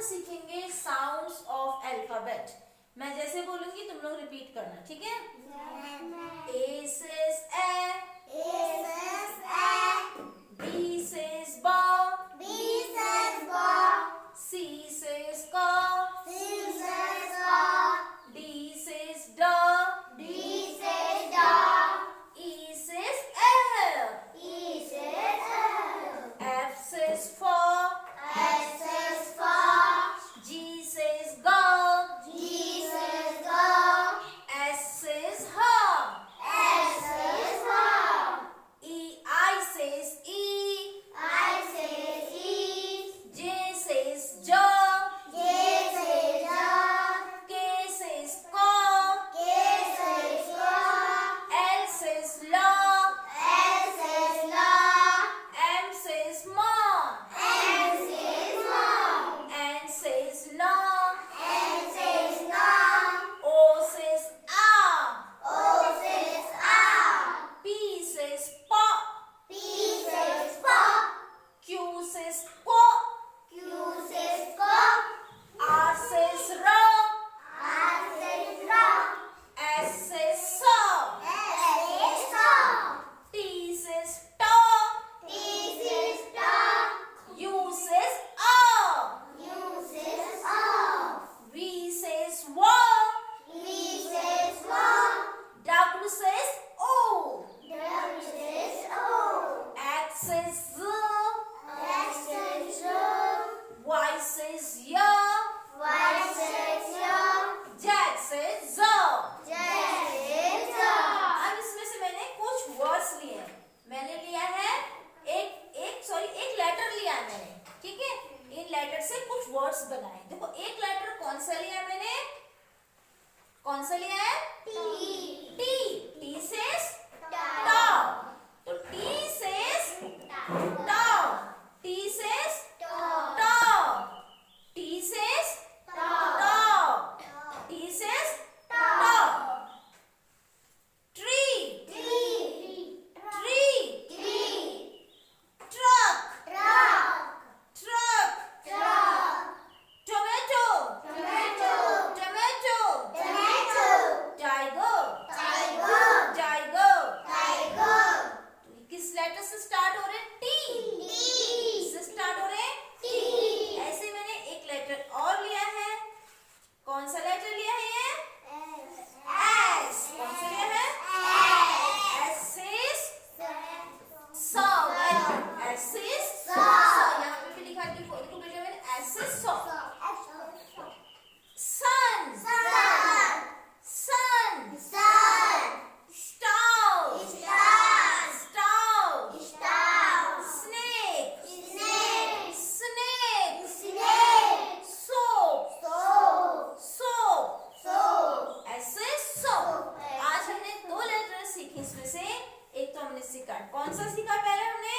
सीखेंगे sounds of alphabet. मैं जैसे बोलूंगी तुम लोग रिपीट करना, ठीक है? A says A, B says ball, C says call, D says dog, E says L, F says fall, G says go, S says hug, I says E, J says jaw, K says call, L says law, M says mom, N says no, O says ah, P says pop, Q says quack, R says rock, S says saw, T says talk, U says up, V says walk, W says O, X says Z, Y says ya, Z says zo। अब इसमें से मैंने कुछ words लिए हैं। मैंने लिया है एक लेटर लिया है मैंने, ठीक है? इन लेटर से कुछ वर्ड्स बनाए। देखो एक लेटर कौन सा लिया है मैंने? कौन सा लिया है? टी सेज डॉग, तो T says dog, T says dog, T says dog, T says dog. Tree, truck, tomato, tiger, किस लेटर से स्टार्ट हो रहे हैं? टी से स्टार्ट हो रहे हैं। ऐसे मैंने एक लेटर और लिया है। कौन सा लेटर लिया है ये? एस। कौन सा लिया है? एस से सॉ, एस से सॉ। यहाँ पे भी लिखा है, देखो बेटा मैंने एस से सॉ। सन, इसमें से एक तो हमने सीखा। कौन सा सीखा पहले हमने?